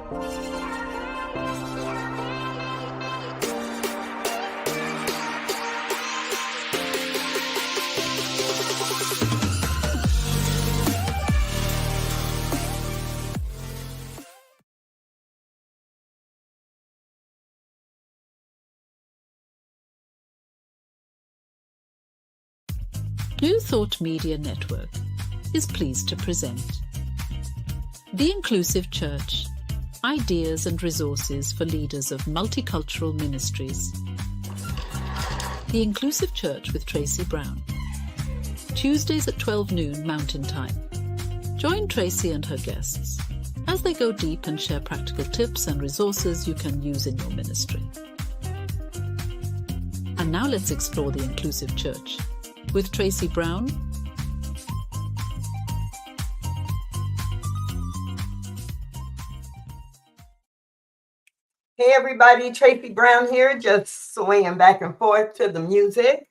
New Thought Media Network is pleased to present The Inclusive Church, Ideas and Resources for Leaders of Multicultural Ministries. The Inclusive Church with Tracy Brown. Tuesdays at 12 noon Mountain Time. Join Tracy and her guests as they go deep and share practical tips and resources you can use in your ministry. And now let's explore the Inclusive Church with Tracy Brown. Hey everybody, Tracy Brown here, just swinging back and forth to the music.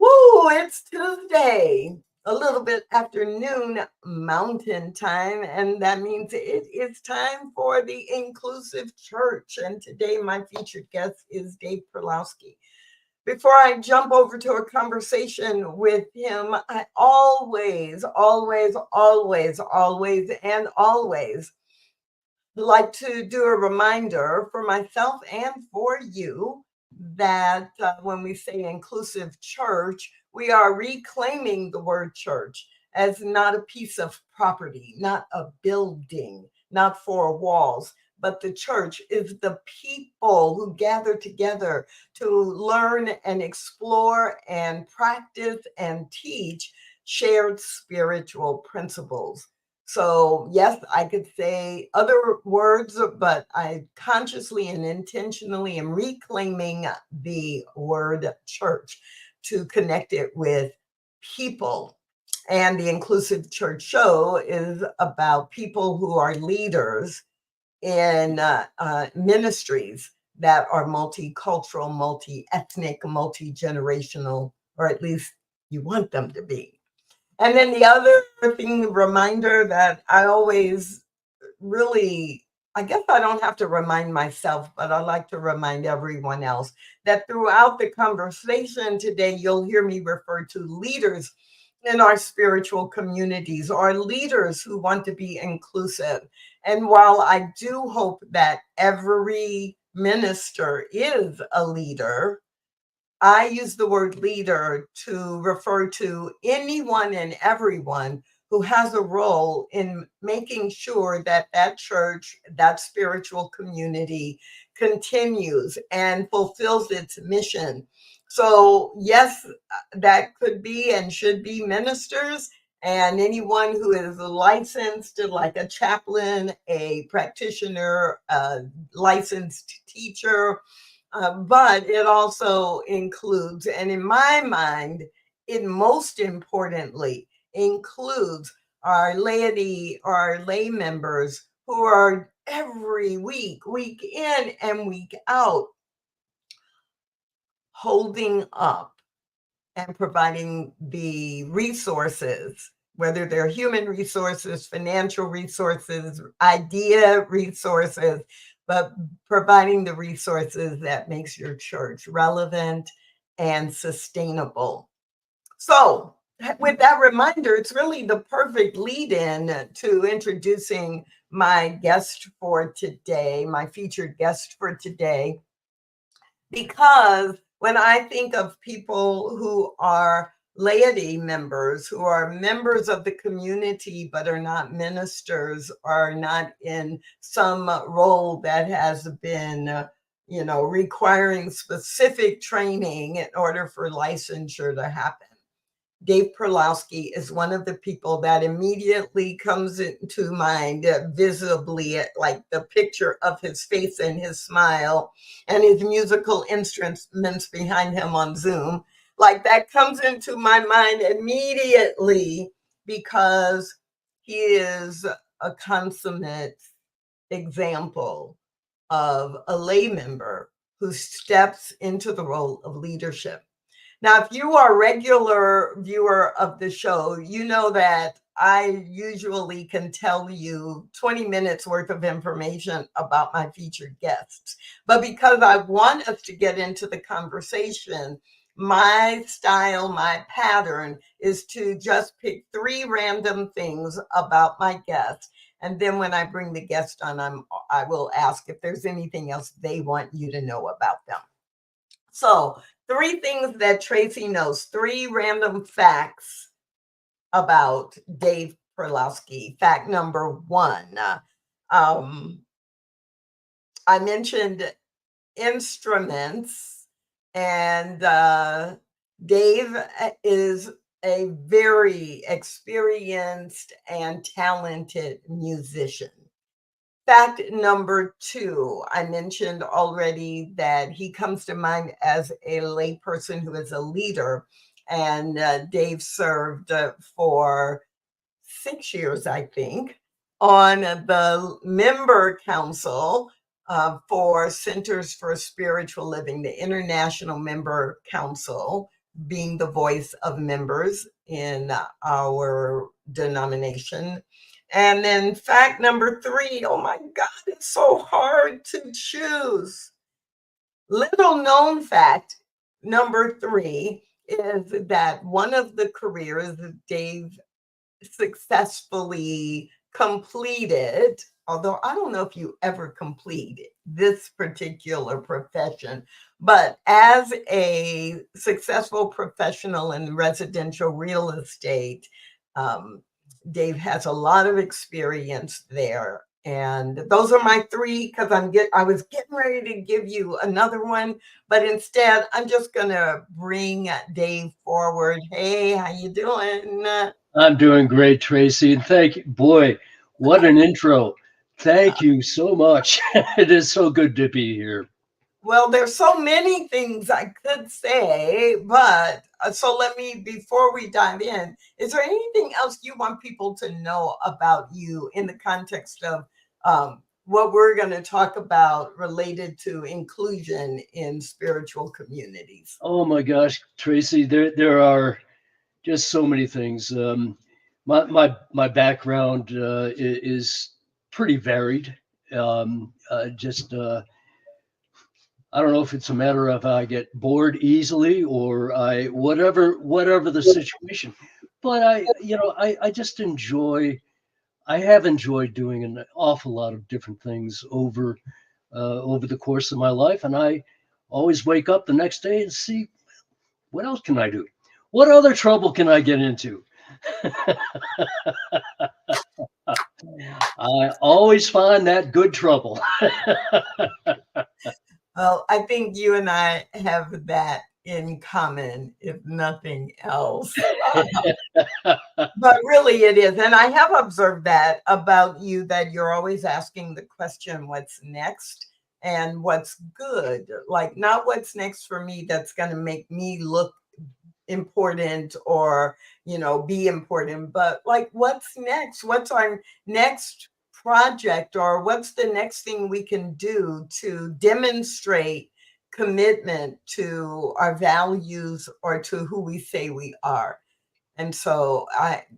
Woo, it's Tuesday, a little bit afternoon Mountain Time, and that means it is time for the Inclusive Church. And today my featured guest is Dave Perlowski. Before I jump over to a conversation with him, I always like to do a reminder for myself and for you that when we say inclusive church, we are reclaiming the word church as not a piece of property, not a building, not four walls, but the church is the people who gather together to learn and explore and practice and teach shared spiritual principles. So yes, I could say other words, but I consciously and intentionally am reclaiming the word church to connect it with people. And the Inclusive Church show is about people who are leaders in ministries that are multicultural, multi-ethnic, multi-generational, or at least you want them to be. And then the other thing, reminder that I always really, I guess I don't have to remind myself, but I like to remind everyone else that throughout the conversation today, you'll hear me refer to leaders in our spiritual communities, or leaders who want to be inclusive. And while I do hope that every minister is a leader, I use the word leader to refer to anyone and everyone who has a role in making sure that that church, that spiritual community continues and fulfills its mission. So yes, that could be and should be ministers and anyone who is licensed, like a chaplain, a practitioner, a licensed teacher, but it also includes, and in my mind, it most importantly includes our laity, our lay members who are every week in and week out, holding up and providing the resources, whether they're human resources, financial resources, idea resources, but providing the resources that makes your church relevant and sustainable. So with that reminder, it's really the perfect lead-in to introducing my guest for today, my featured guest for today, because when I think of people who are laity members, who are members of the community, but are not ministers, are not in some role that has been, requiring specific training in order for licensure to happen. Dave Perlowski is one of the people that immediately comes into mind visibly, like the picture of his face and his smile and his musical instruments behind him on Zoom. Like that comes into my mind immediately because he is a consummate example of a lay member who steps into the role of leadership. Now, if you are a regular viewer of the show, you know that I usually can tell you 20 minutes worth of information about my featured guests. But because I want us to get into the conversation, my style, my pattern is to just pick 3 random things about my guest. And then when I bring the guest on, I will ask if there's anything else they want you to know about them. So 3 things that Tracy knows, 3 random facts about Dave Perlowski. Fact number 1, I mentioned instruments, and Dave is a very experienced and talented musician. Fact number 2, I mentioned already that he comes to mind as a layperson who is a leader, and Dave served for 6 years, I think, on the member council for Centers for Spiritual Living, the International Member Council, being the voice of members in our denomination. And then fact number 3, oh my God, it's so hard to choose. Little known fact number 3 is that one of the careers Dave successfully completed, although I don't know if you ever complete this particular profession, but as a successful professional in residential real estate, Dave has a lot of experience there. And those are my 3, because I was getting ready to give you another one, but instead I'm just gonna bring Dave forward. Hey, how you doing? I'm doing great, Tracy. And thank you. Boy, what an intro. Thank you so much. It is so good to be here. Well, there's so many things I could say, but so before we dive in, is there anything else you want people to know about you in the context of what we're going to talk about related to inclusion in spiritual communities? Oh my gosh, Tracy, there are just so many things. My background is pretty varied. Just I don't know if it's a matter of I get bored easily or whatever the situation. But I just I have enjoyed doing an awful lot of different things over the course of my life, and I always wake up the next day and see what else can I do? What other trouble can I get into? I always find that good trouble. Well, I think you and I have that in common, if nothing else. But really it is. And I have observed that about you, that you're always asking the question, what's next and what's good? Like, not what's next for me that's going to make me look important or, be important, but like, what's next? What's our next project, or what's the next thing we can do to demonstrate commitment to our values or to who we say we are? And so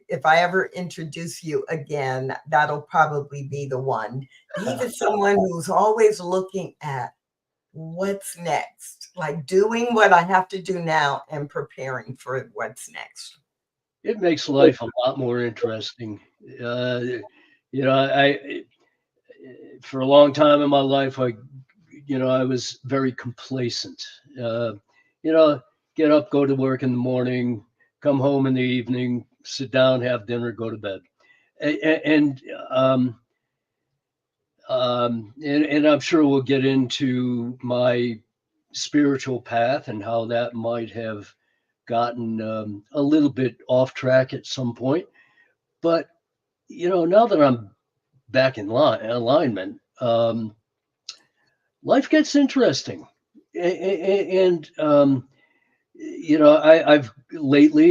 if I ever introduce you again, that'll probably be the one. Dave is someone who's always looking at what's next, like doing what I have to do now and preparing for what's next. It makes life a lot more interesting. I for a long time in my life, I was very complacent. You know, get up, go to work in the morning, come home in the evening, sit down, have dinner, go to bed, and and I'm sure we'll get into my spiritual path and how that might have gotten a little bit off track at some point. But now that I'm back in alignment, life gets interesting, and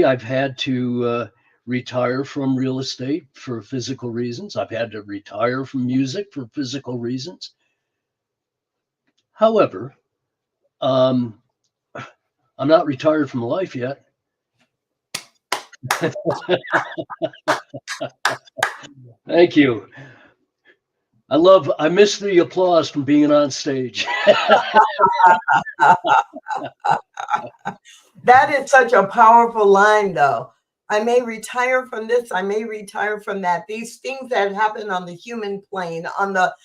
I've had to retire from real estate for physical reasons. I've had to retire from music for physical reasons. However, I'm not retired from life yet. Thank you. I miss the applause from being on stage. That is such a powerful line, though. I may retire from this, I may retire from that. These things that happen on the human plane, on the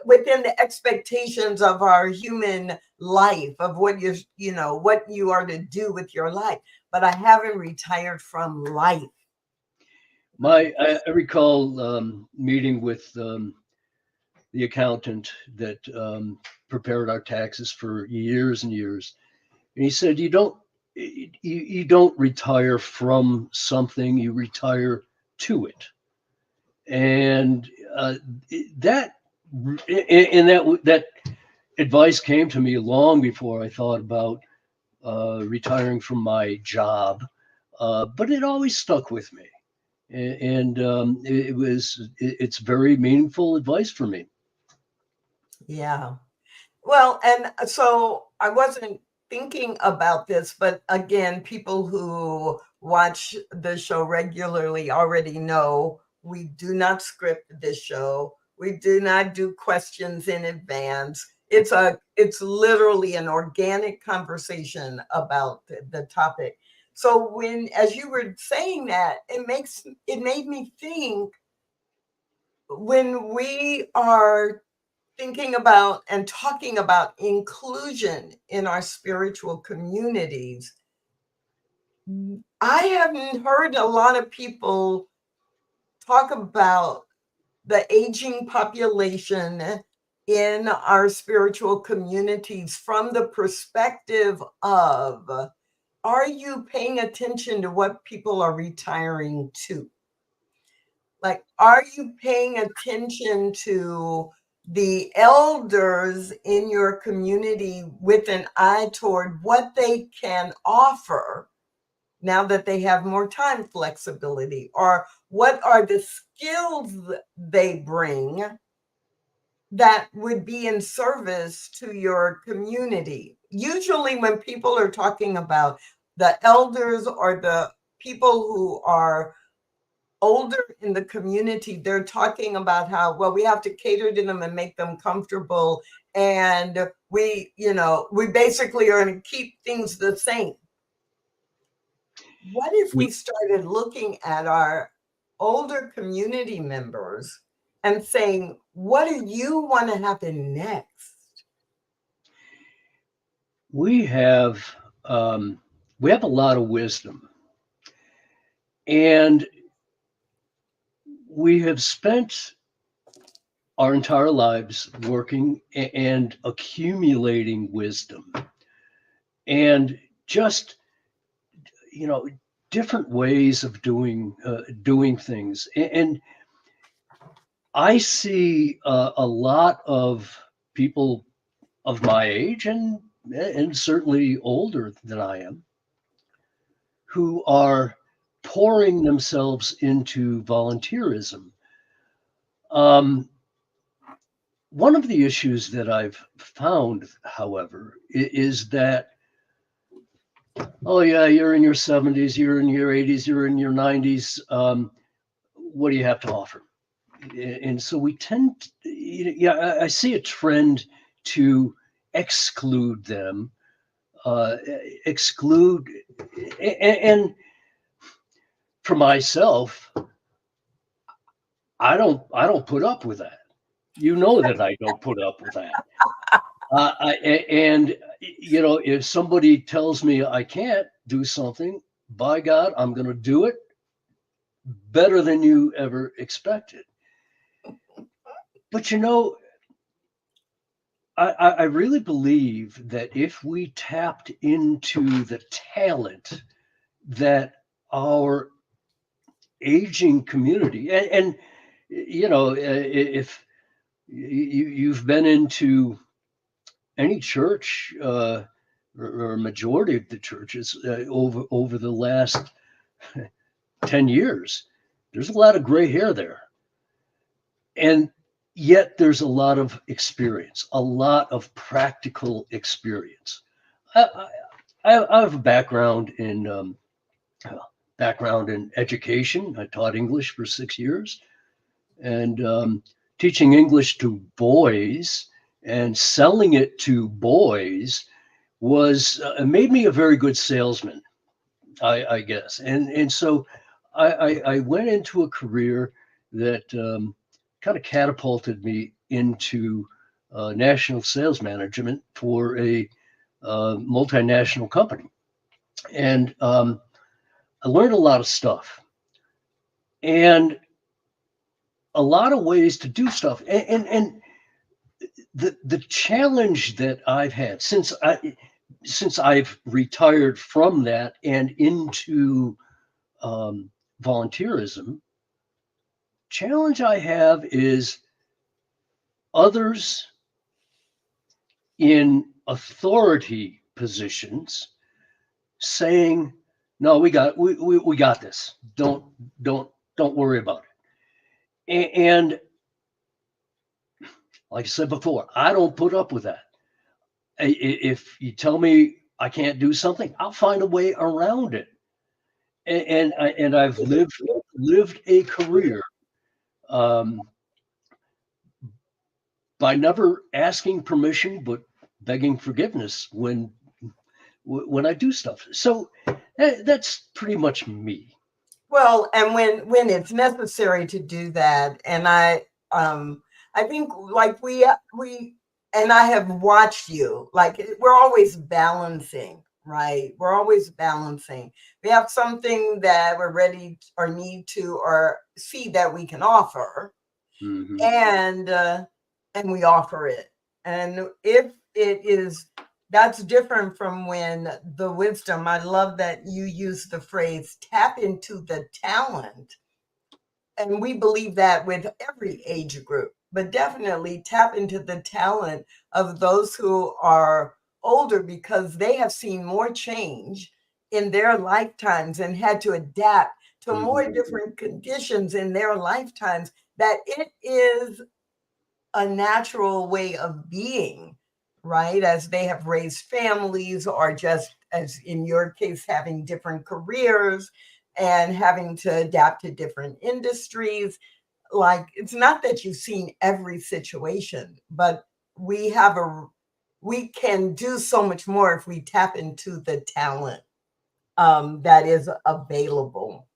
within the expectations of our human life, of what what you are to do with your life. But I haven't retired from life. I recall meeting with the accountant that prepared our taxes for years and years, and he said, you don't retire from something, you retire to it. And that advice came to me long before I thought about retiring from my job, but it always stuck with me, and it's very meaningful advice for me. Yeah. Well, and so I wasn't thinking about this, but again, people who watch the show regularly already know we do not script this show. We do not do questions in advance. It's literally an organic conversation about the topic. So as you were saying that, it made me think, when we are thinking about and talking about inclusion in our spiritual communities, I haven't heard a lot of people talk about the aging population in our spiritual communities from the perspective of, are you paying attention to what people are retiring to? Like, are you paying attention to the elders in your community with an eye toward what they can offer now that they have more time flexibility? Or what are the skills they bring that would be in service to your community? Usually when people are talking about the elders or the people who are older in the community, they're talking about how, well, we have to cater to them and make them comfortable. And we basically are going to keep things the same. What if we started looking at our older community members and saying, what do you want to happen next? We have a lot of wisdom, and we have spent our entire lives working and accumulating wisdom, and just different ways of doing things. And I see a lot of people of my age and certainly older than I am, who are pouring themselves into volunteerism. One of the issues that I've found, however, is that, oh yeah, you're in your 70s, you're in your 80s, you're in your 90s. What do you have to offer? And so we tend to, I see a trend to exclude them, and for myself, I don't put up with that. You know that I don't put up with that. And if somebody tells me I can't do something, by God, I'm going to do it better than you ever expected. But I really believe that if we tapped into the talent that our aging community, and if you've been into any church, or a majority of the churches over the last 10 years, there's a lot of gray hair there. And yet there's a lot of experience, a lot of practical experience. I have a background in background in education. I taught English for 6 years, and teaching English to boys and selling it to boys was made me a very good salesman, I guess. And so I went into a career that kind of catapulted me into national sales management for a multinational company. And I learned a lot of stuff and a lot of ways to do stuff. And the challenge that I've had since I've retired from that and into volunteerism, challenge I have is others in authority positions saying, "No, we got this. Don't worry about it." And like I said before, I don't put up with that. If you tell me I can't do something, I'll find a way around it. And I've lived a career by never asking permission, but begging forgiveness when I do stuff. So that's pretty much me. Well, and when it's necessary to do that, and I think like we and I have watched you, like we're always balancing, right? We're always balancing. We have something that we're ready or need to or see that we can offer, Mm-hmm. and we offer it. And if it is, that's different from when the wisdom, I love that you use the phrase tap into the talent. And we believe that with every age group, but definitely tap into the talent of those who are older because they have seen more change in their lifetimes and had to adapt to more different conditions in their lifetimes, that it is a natural way of being, right? As they have raised families, or just as in your case, having different careers and having to adapt to different industries. Like, it's not that you've seen every situation, but we can do so much more if we tap into the talent that is available.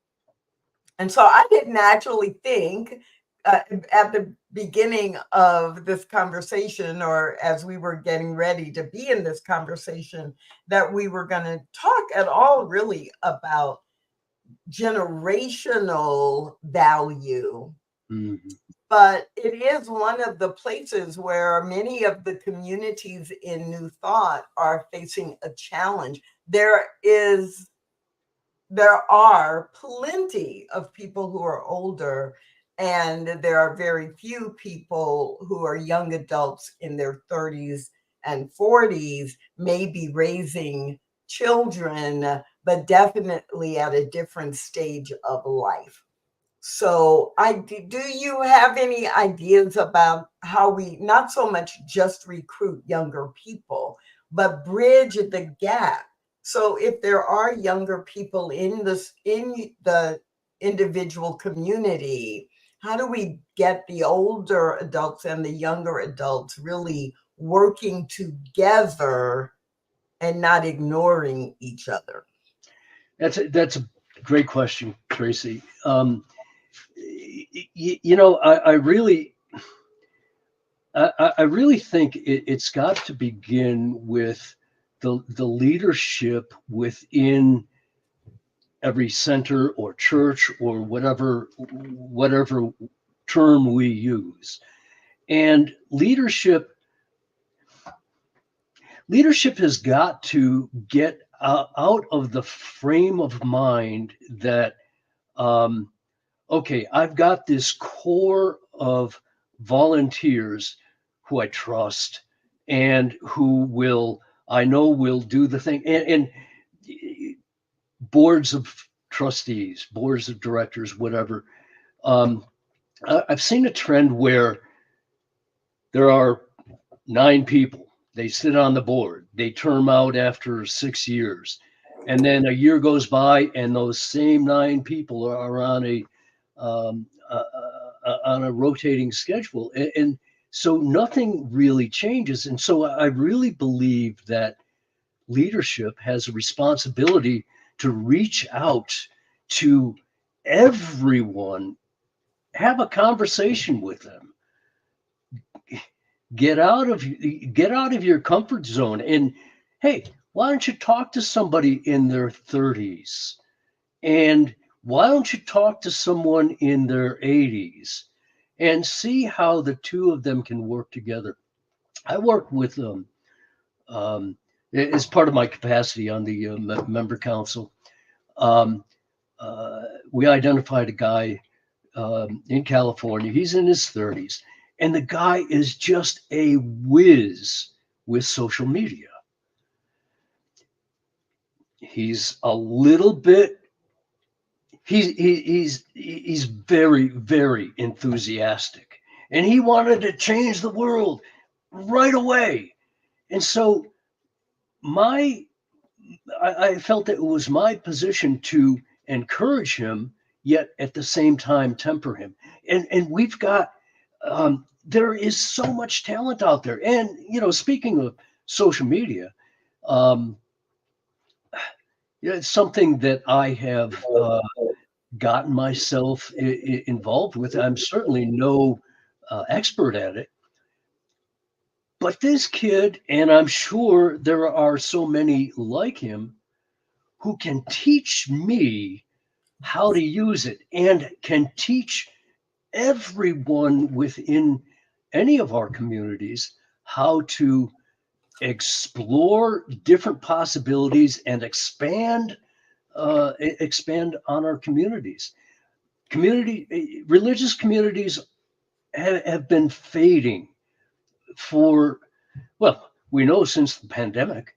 And so I didn't actually think at the beginning of this conversation, or as we were getting ready to be in this conversation, that we were going to talk at all really about generational value. Mm-hmm. But it is one of the places where many of the communities in New Thought are facing a challenge. There are plenty of people who are older, and there are very few people who are young adults in their 30s and 40s, maybe raising children, but definitely at a different stage of life. So do you have any ideas about how we not so much just recruit younger people, but bridge the gap? So if there are younger people in the individual community, how do we get the older adults and the younger adults really working together and not ignoring each other? That's a great question, Tracy. I really think it's got to begin with the leadership within every center or church or whatever term we use. And leadership has got to get out of the frame of mind that okay, I've got this core of volunteers who I trust and who I know will do the thing. And boards of trustees, boards of directors, whatever. I've seen a trend where there are 9 people. They sit on the board. They term out after 6 years. And then a year goes by, and those same 9 people are um, on a rotating schedule, and so nothing really changes. And so I really believe that leadership has a responsibility to reach out to everyone, have a conversation with them, get out of your comfort zone, and hey, why don't you talk to somebody in their 30s, and why don't you talk to someone in their 80s and see how the two of them can work together. I work with um, as part of my capacity on the member council. Um, we identified a guy in California. He's in his 30s, and the guy is just a whiz with social media. He's a little bit. He's very, very enthusiastic, and he wanted to change the world right away. And so my I felt that it was my position to encourage him, yet at the same time temper him. And we've got there is so much talent out there. And speaking of social media, um, it's something that I have gotten myself involved with. I'm certainly no expert at it. But this kid, and I'm sure there are so many like him, who can teach me how to use it and can teach everyone within any of our communities how to explore different possibilities and expand on our communities. Religious communities have been fading for, well, we know since the pandemic,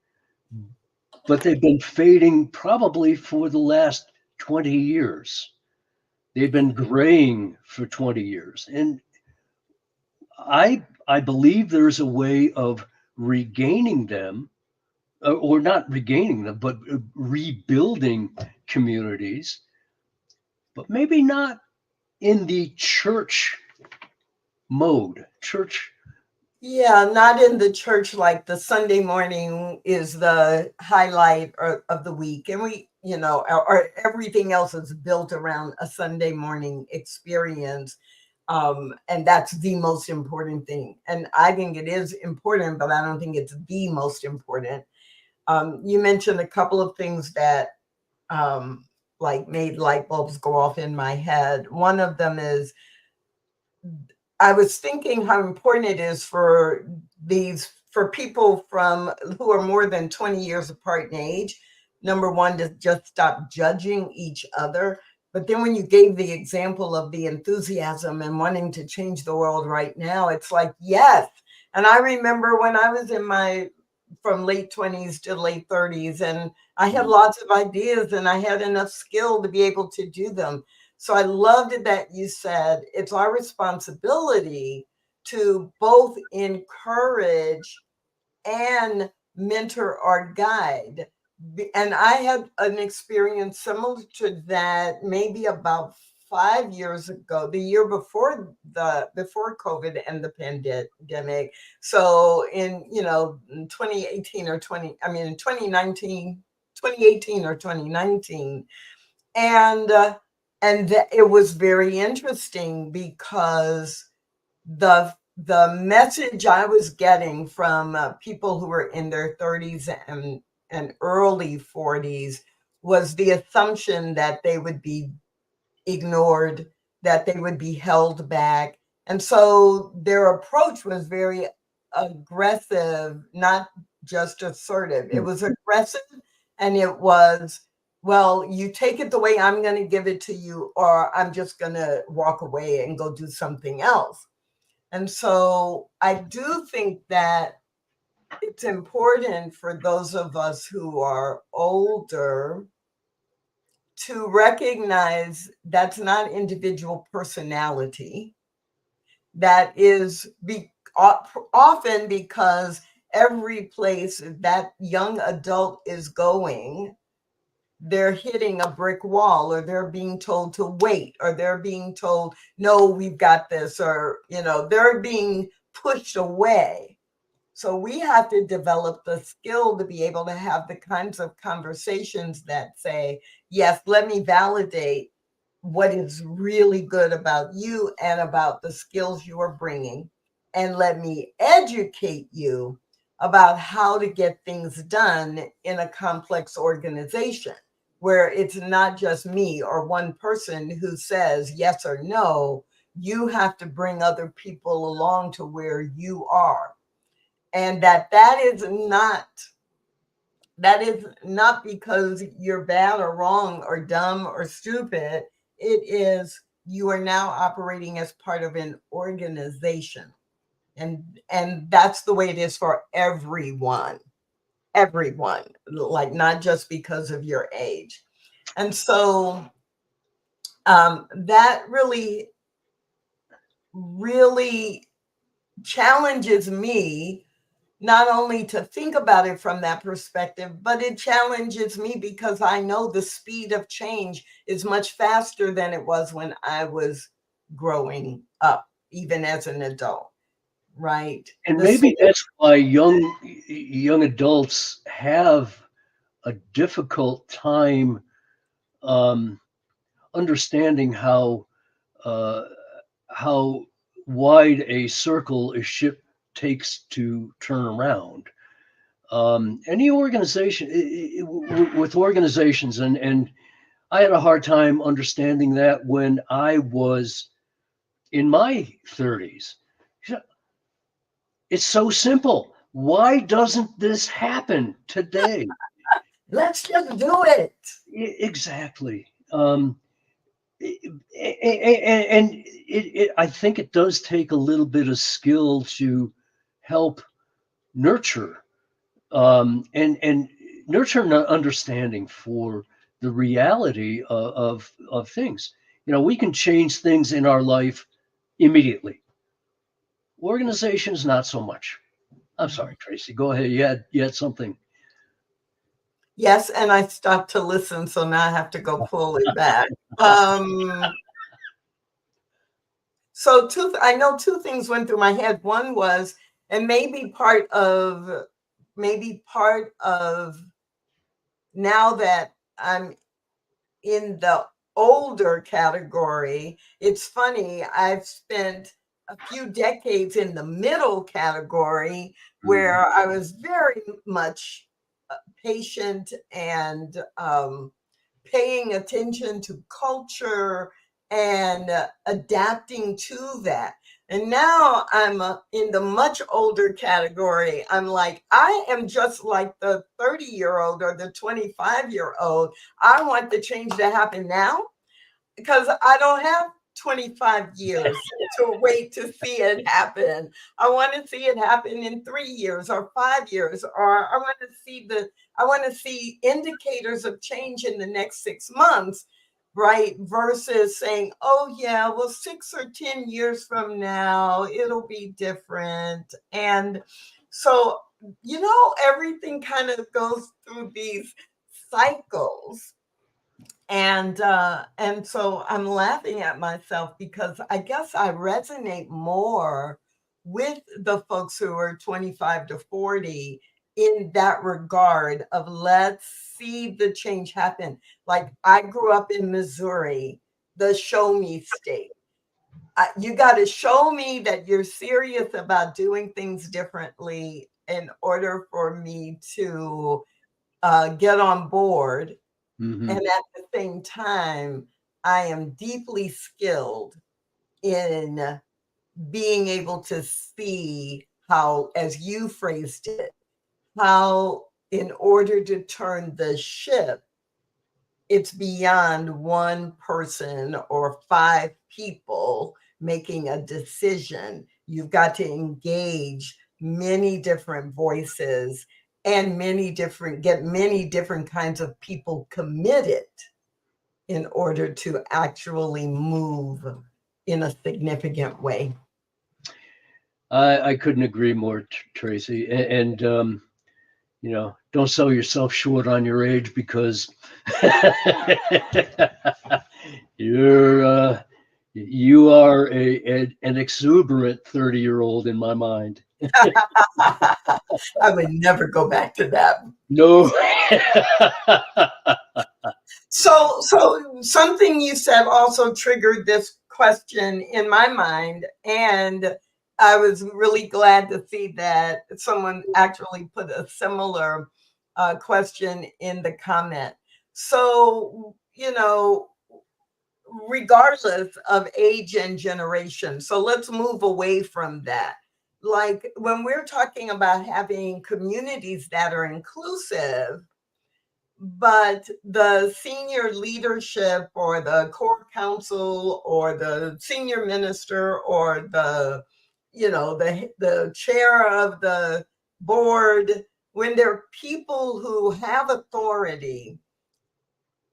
but they've been fading probably for the last 20 years. They've been graying for 20 years. And I believe there's a way of regaining them, or not regaining them, but rebuilding communities, but maybe not in the church mode. Church. Yeah, not in the church, like the Sunday morning is the highlight of the week. And or everything else is built around a Sunday morning experience. And that's the most important thing. And I think it is important, but I don't think it's the most important. You mentioned a couple of things that like made light bulbs go off in my head. One of them is I was thinking how important it is for people who are more than 20 years apart in age. Number one, to just stop judging each other. But then when you gave the example of the enthusiasm and wanting to change the world right now, it's like, yes. And I remember when I was from late 20s to late 30s, and I had lots of ideas and I had enough skill to be able to do them. So I loved it that you said it's our responsibility to both encourage and mentor or guide. And I had an experience similar to that maybe about 5 years ago, the year before COVID and the pandemic. So in 2018 or 2019, 2018 or 2019, and it was very interesting because the message I was getting from people who were in their 30s and early 40s was the assumption that they would be ignored, that they would be held back. And so their approach was very aggressive, not just assertive. It was aggressive, and it was, well, you take it the way I'm going to give it to you, or I'm just going to walk away and go do something else. And so I do think that it's important for those of us who are older to recognize that's not individual personality. That is often because every place that young adult is going, they're hitting a brick wall, or they're being told to wait, or they're being told, no, we've got this, or, they're being pushed away. So we have to develop the skill to be able to have the kinds of conversations that say, yes, let me validate what is really good about you and about the skills you are bringing. And let me educate you about how to get things done in a complex organization where it's not just me or one person who says yes or no. You have to bring other people along to where you are. And that is not because you're bad or wrong or dumb or stupid. It is, you are now operating as part of an organization. And that's the way it is for everyone, like not just because of your age. And so that really, really challenges me, not only to think about it from that perspective, but it challenges me because I know the speed of change is much faster than it was when I was growing up, even as an adult, right? And maybe that's why young adults have a difficult time understanding how wide a circle a ship takes to turn around. Any organization with organizations, and I had a hard time understanding that when I was in my 30s. It's so simple. Why doesn't this happen today? Let's just do it. Exactly. And I think it does take a little bit of skill to help nurture and nurture an understanding for the reality of things. We can change things in our life immediately. Organizations, not so much. I'm sorry, Tracy. Go ahead. You had something. Yes, and I stopped to listen, so now I have to go pull it back. So I know two things went through my head. One was, and maybe part of now that I'm in the older category, it's funny, I've spent a few decades in the middle category where I was very much patient and paying attention to culture and adapting to that. And now I'm in the much older category. I'm like, I am just like the 30-year-old or the 25-year-old. I want the change to happen now because I don't have 25 years to wait to see it happen. I want to see it happen in 3 years or 5 years, or I want to see indicators of change in the next 6 months, right? Versus saying, oh yeah, well, 6 or 10 years from now, it'll be different. And so, everything kind of goes through these cycles. And so I'm laughing at myself because I guess I resonate more with the folks who are 25 to 40 in that regard of let's see the change happen. Like I grew up in Missouri, the show me state. You got to show me that you're serious about doing things differently in order for me to get on board. Mm-hmm. And at the same time, I am deeply skilled in being able to see how, as you phrased it, how in order to turn the ship, it's beyond one person or 5 people making a decision. You've got to engage many different voices and get many different kinds of people committed in order to actually move in a significant way. I couldn't agree more, Tracy. And don't sell yourself short on your age, because you are an exuberant 30-year-old in my mind. I would never go back to that. No. So something you said also triggered this question in my mind, and I was really glad to see that someone actually put a similar question in the comment. So, regardless of age and generation, so let's move away from that. Like when we're talking about having communities that are inclusive, but the senior leadership or the core council or the senior minister or the chair of the board, when there are people who have authority,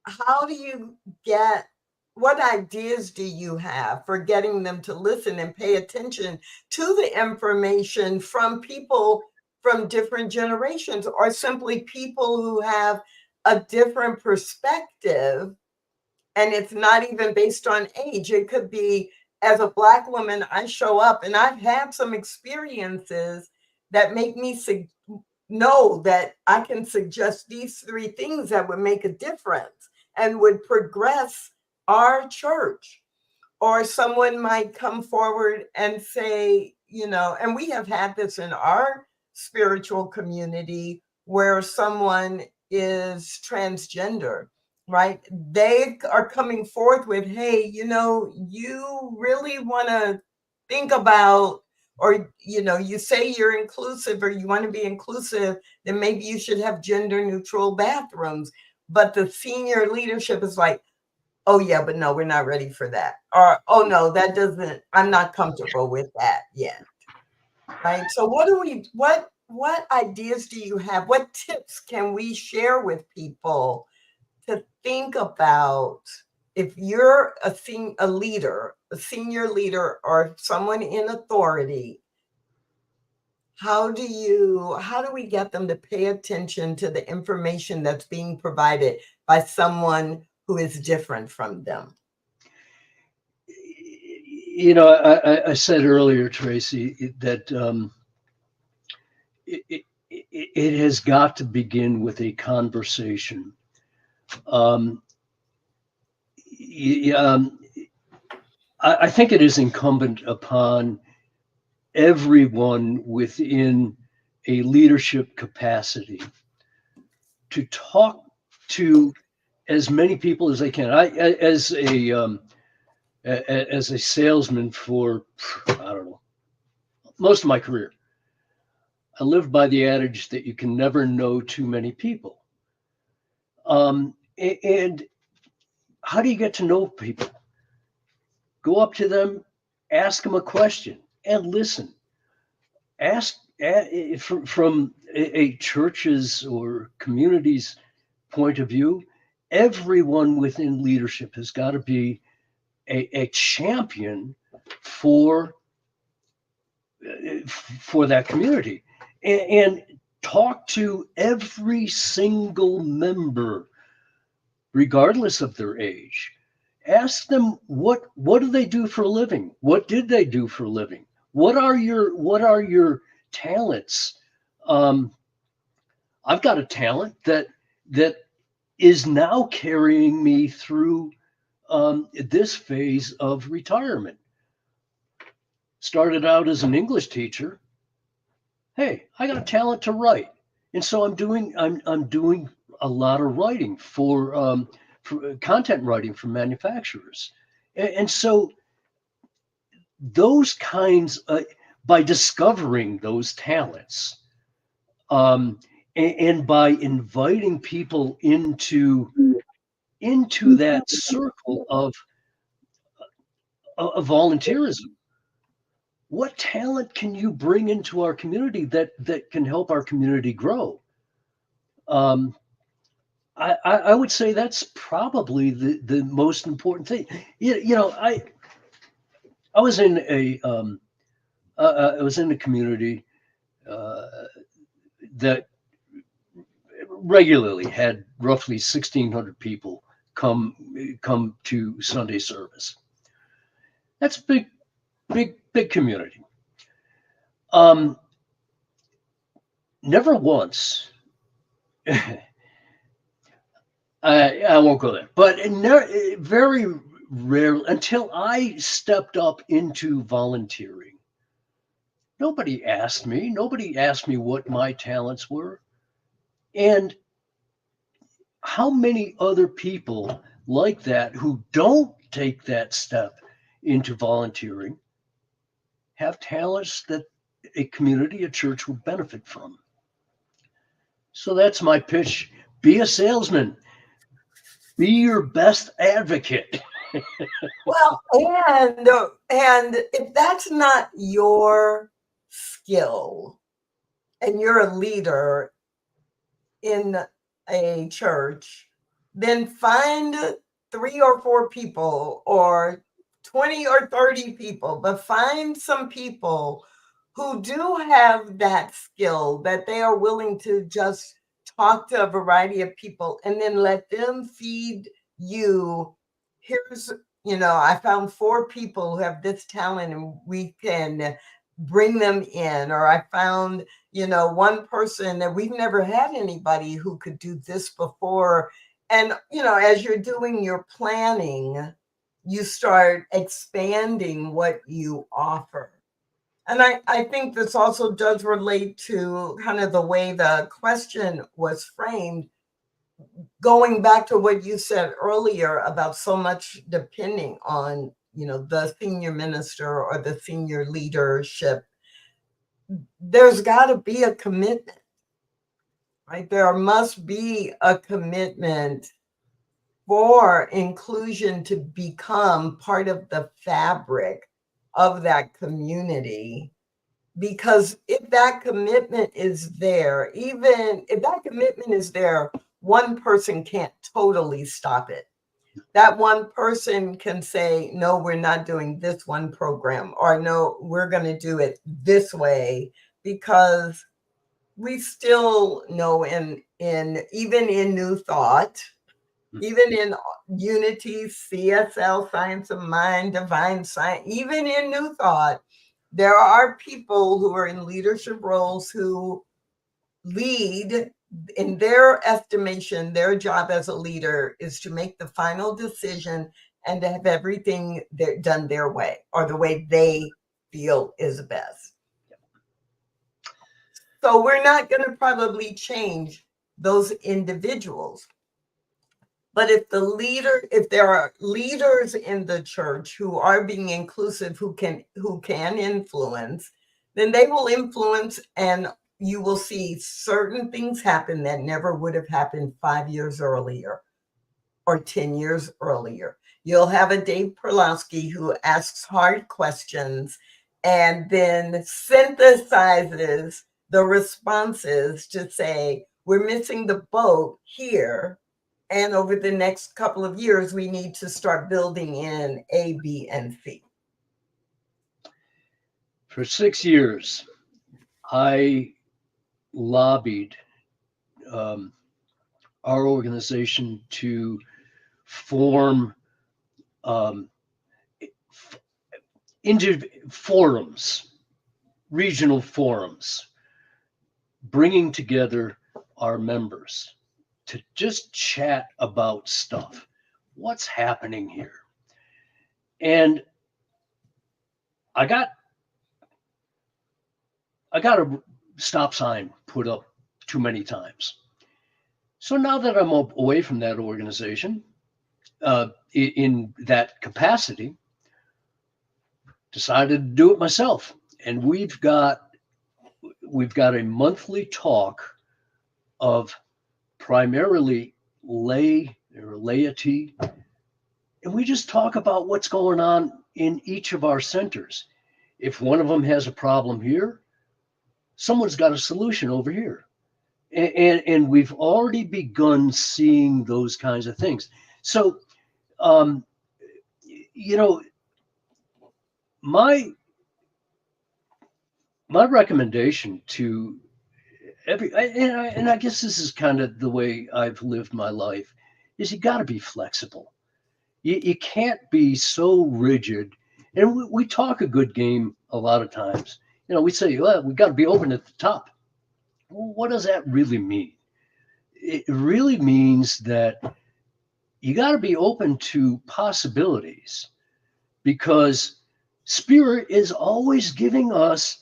how do you what ideas do you have for getting them to listen and pay attention to the information from people from different generations, or simply people who have a different perspective? And it's not even based on age. It could be, as a Black woman, I show up and I've had some experiences that make me know that I can suggest these 3 things that would make a difference and would progress our church. Or someone might come forward and say, and we have had this in our spiritual community, where someone is transgender, right? They are coming forth with, hey, you really want to think about, or, you say you're inclusive or you want to be inclusive, then maybe you should have gender neutral bathrooms. But the senior leadership is like, oh yeah, but no, we're not ready for that. Or, oh no, I'm not comfortable with that yet. Right. So what ideas do you have? What tips can we share with people to think about, if you're a leader, a senior leader, or someone in authority? How do we get them to pay attention to the information that's being provided by someone who is different from them? I said earlier, Tracy, that it has got to begin with a conversation. I think it is incumbent upon everyone within a leadership capacity to talk to as many people as they can. As a salesman for, I don't know, most of my career, I lived by the adage that you can never know too many people. And how do you get to know people? Go up to them, ask them a question, and listen. Ask from a church's or community's point of view. Everyone within leadership has got to be a champion for that community, and talk to every single member, regardless of their age. Ask them what do they do for a living? What did they do for a living? What are your talents? I've got a talent that is now carrying me through this phase of retirement. Started out as an English teacher. Hey, I got a talent to write, and so I'm doing a lot of writing for content writing for manufacturers, and so those kinds by discovering those talents, and by inviting people into that circle of volunteerism. What talent can you bring into our community that can help our community grow? I would say that's probably the most important thing. I was in a community that regularly had roughly 1,600 people come to Sunday service. That's a big community. Never once, I won't go there, but very rarely, until I stepped up into volunteering, nobody asked me what my talents were. And how many other people like that who don't take that step into volunteering have talents that a community, a church will benefit from? So that's my pitch. Be a salesman. Be your best advocate. Well, and if that's not your skill, and you're a leader in a church, then find 3 or 4 people, or 20 or 30 people, but find some people who do have that skill, that they are willing to just talk to a variety of people, and then let them feed you. Here's, I found 4 people who have this talent and we can bring them in. Or I found, one person that we've never had anybody who could do this before. And, as you're doing your planning, you start expanding what you offer. And I think this also does relate to kind of the way the question was framed, going back to what you said earlier about so much depending on, the senior minister or the senior leadership. There's got to be a commitment, right? There must be a commitment for inclusion to become part of the fabric of that community. Because if that commitment is there, even if that commitment is there, one person can't totally stop it. That one person can say, no, we're not doing this one program, or no, we're going to do it this way, because we still know in even in New Thought, even in Unity, CSL, Science of Mind, Divine Science, even in New Thought, there are people who are in leadership roles who lead. In their estimation, their job as a leader is to make the final decision and to have everything done their way, or the way they feel is best. So we're not going to probably change those individuals. But if there are leaders in the church who are being inclusive, who can influence, then they will influence, and you will see certain things happen that never would have happened 5 years earlier or 10 years earlier. You'll have a Dave Perlowski who asks hard questions and then synthesizes the responses to say, we're missing the boat here. And over the next couple of years, we need to start building in A, B, and C. For 6 years, I lobbied our organization to form into forums, regional forums, bringing together our members to just chat about stuff. What's happening here? And I got a stop sign put up too many times. So now that I'm away from that organization, in that capacity, decided to do it myself. And we've got a monthly talk of primarily laity, and we just talk about what's going on in each of our centers. If one of them has a problem here, someone's got a solution over here. And we've already begun seeing those kinds of things. So, my recommendation to And I guess this is kind of the way I've lived my life, is you got to be flexible. You can't be so rigid. And we talk a good game a lot of times. We say, well, we got to be open at the top. Well, what does that really mean? It really means that you got to be open to possibilities, because Spirit is always giving us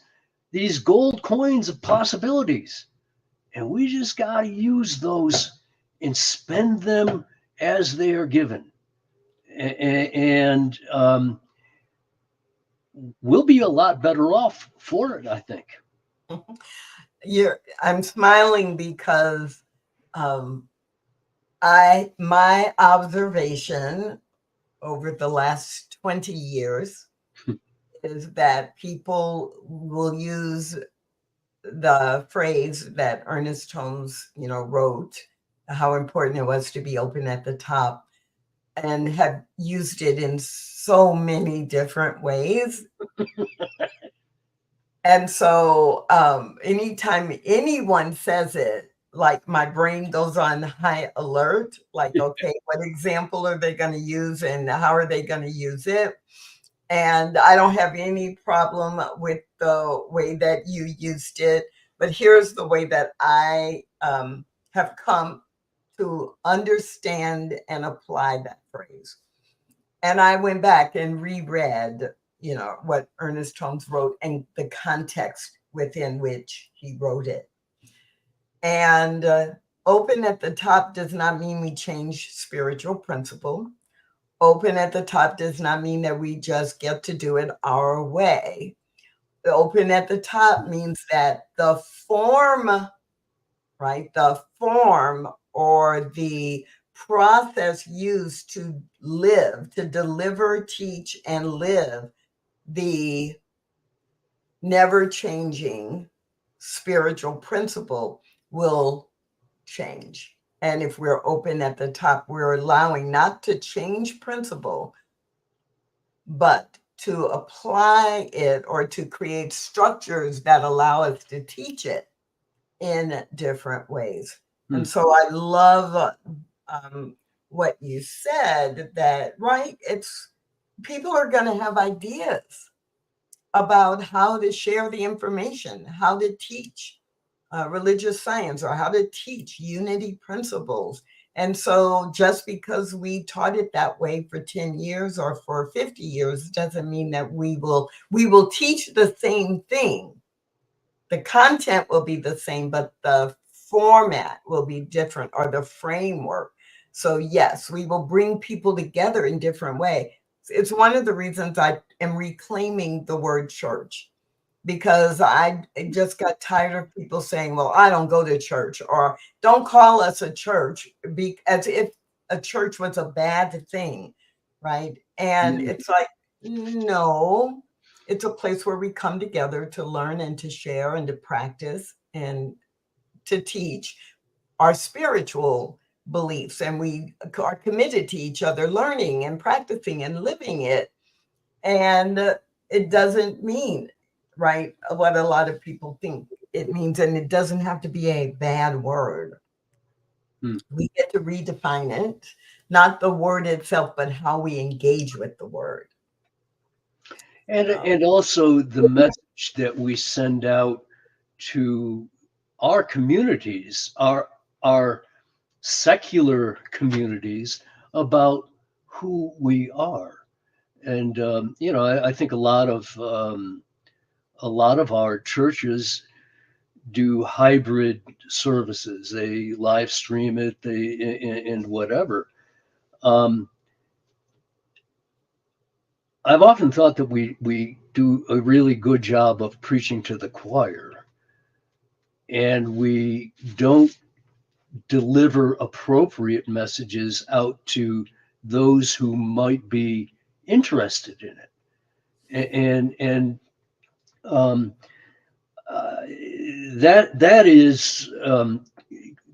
these gold coins of possibilities. And we just got to use those and spend them as they are given. And we'll be a lot better off for it, I think. I'm smiling because my observation over the last 20 years is that people will use the phrase that Ernest Holmes, wrote, how important it was to be open at the top, and have used it in so many different ways. And so anytime anyone says it, like, my brain goes on high alert, like, okay, what example are they going to use and how are they going to use it? And I don't have any problem with the way that you used it, but here's the way that I have come to understand and apply that phrase. And I went back and reread, what Ernest Holmes wrote and the context within which he wrote it. And open at the top does not mean we change spiritual principle. Open at the top does not mean that we just get to do it our way. Open at the top means that the form, right? The form or the process used to live, to deliver, teach, and live the never changing spiritual principle will change. And if we're open at the top, we're allowing not to change principle, but to apply it or to create structures that allow us to teach it in different ways. And so I love what you said, that, right, it's people are going to have ideas about how to share the information, how to teach religious science, or how to teach unity principles. And so just because we taught it that way for 10 years or for 50 years doesn't mean that we will teach the same thing. The content will be the same, but the format will be different, or the framework. So yes, we will bring people together in different ways. It's one of the reasons I am reclaiming the word church, because I just got tired of people saying, well, I don't go to church, or don't call us a church, as if a church was a bad thing, right? And it's like, no, it's a place where we come together to learn and to share and to practice and to teach our spiritual beliefs. And we are committed to each other, learning and practicing and living it. And it doesn't mean, right, what a lot of people think it means. And it doesn't have to be a bad word. We get to redefine it, not the word itself, but how we engage with the word. And also the message that we send out to our communities, our secular communities, about who we are. And I think a lot of our churches do hybrid services. They live stream it, and whatever. I've often thought that we do a really good job of preaching to the choir, and we don't deliver appropriate messages out to those who might be interested in it. And that is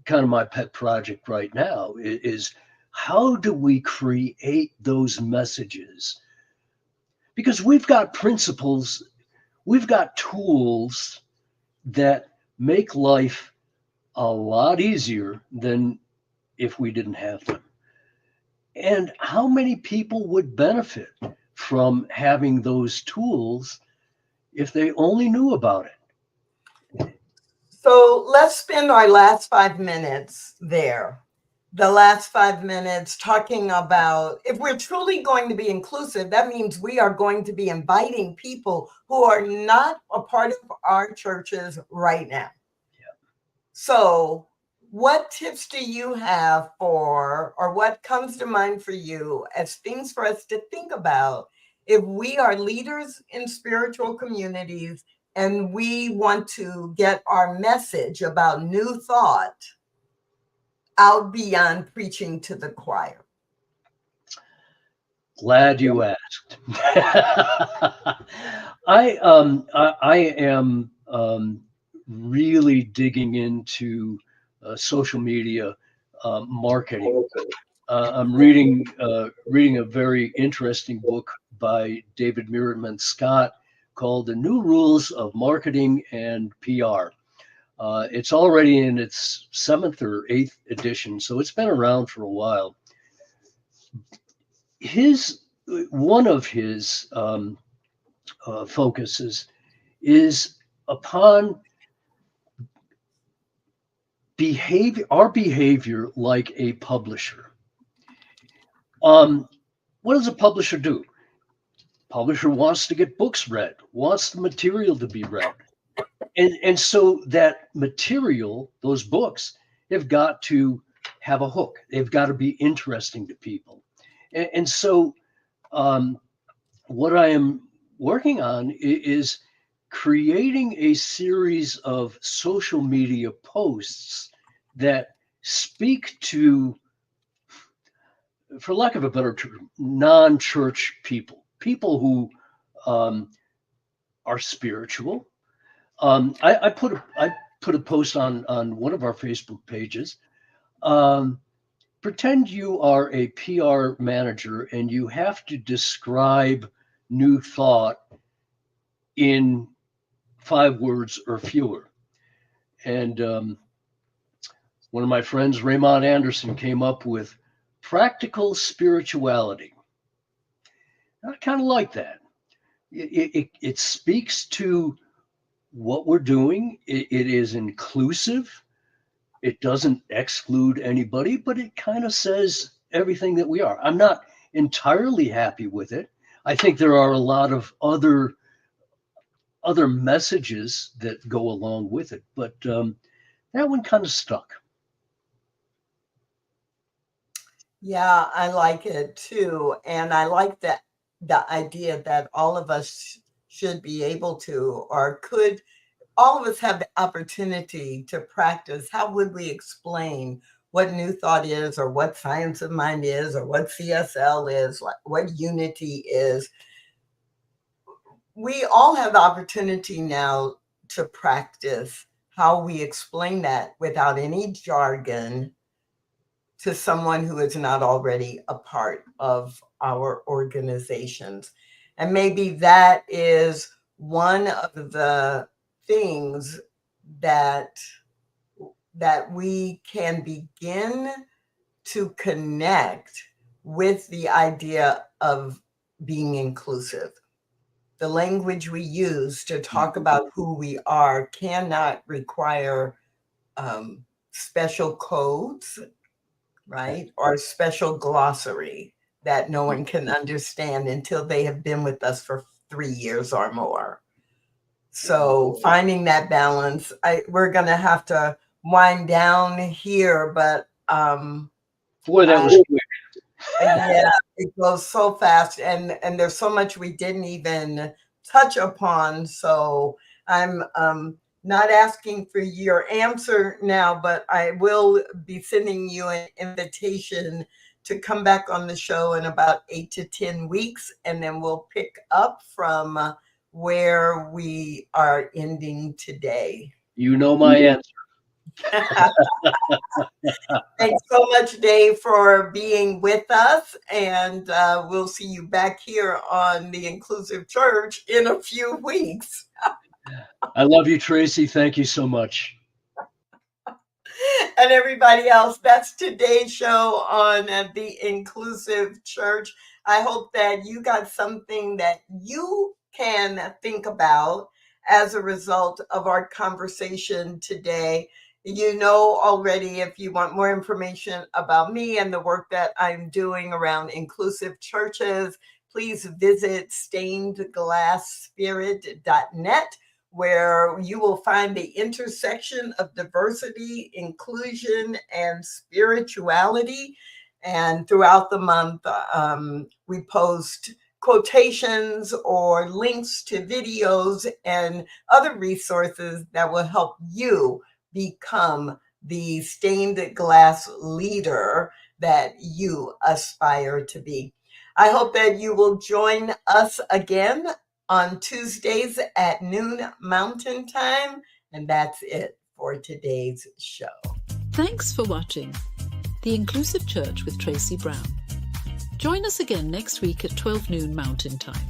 kind of my pet project right now, is how do we create those messages? Because we've got principles, we've got tools that make life a lot easier than if we didn't have them. And how many people would benefit from having those tools if they only knew about it? So let's spend our last 5 minutes there. The last 5 minutes talking about, if we're truly going to be inclusive, that means we are going to be inviting people who are not a part of our churches right now. Yeah. So what tips do you have for, or what comes to mind for you as things for us to think about if we are leaders in spiritual communities and we want to get our message about new thought out beyond preaching to the choir? Glad you asked. I am really digging into social media marketing. I'm reading a very interesting book by David Merriman Scott called "The New Rules of Marketing and PR." It's already in its 7th or 8th edition, so it's been around for a while. One of his focuses is upon our behavior like a publisher. What does a publisher do? Publisher wants to get books read, wants the material to be read. And so that material, those books, have got to have a hook. They've got to be interesting to people. And so what I am working on is creating a series of social media posts that speak to, for lack of a better term, non-church people who are spiritual. I put a post on one of our Facebook pages. Pretend you are a PR manager and you have to describe new thought in 5 words or fewer. And one of my friends, Raymond Anderson, came up with practical spirituality. I kind of like that. It speaks to what we're doing. It is inclusive. It doesn't exclude anybody, but it kind of says everything that we are. I'm not entirely happy with it. I think there are a lot of other messages that go along with it, but that one kind of stuck. Yeah, I like it too. And I like that the idea that all of us should be able to, or could, all of us have the opportunity to practice. How would we explain what New Thought is, or what Science of Mind is, or what CSL is, what unity is? We all have the opportunity now to practice how we explain that without any jargon to someone who is not already a part of our organizations. And maybe that is one of the things that we can begin to connect with the idea of being inclusive. The language we use to talk about who we are cannot require special codes, right? Or special glossary that no one can understand until they have been with us for 3 years or more. So finding that balance, we're going to have to wind down here, but boy, that was quick. Yeah, it goes so fast, and there's so much we didn't even touch upon. So I'm not asking for your answer now, but I will be sending you an invitation to come back on the show in about 8 to 10 weeks, and then we'll pick up from where we are ending today. You know my answer. Thanks so much, Dave, for being with us. And we'll see you back here on the Inclusive Church in a few weeks. I love you, Tracy. Thank you so much. and everybody else. That's today's show on the Inclusive Church. I hope that you got something that you can think about as a result of our conversation today. You know already, if you want more information about me and the work that I'm doing around inclusive churches, please visit stainedglassspirit.net, where you will find the intersection of diversity, inclusion, and spirituality. And throughout the month, we post quotations or links to videos and other resources that will help you become the stained glass leader that you aspire to be. I hope that you will join us again on Tuesdays at noon Mountain Time. And that's it for today's show. Thanks for watching The Inclusive Church with Tracy Brown. Join us again next week at 12 noon Mountain Time.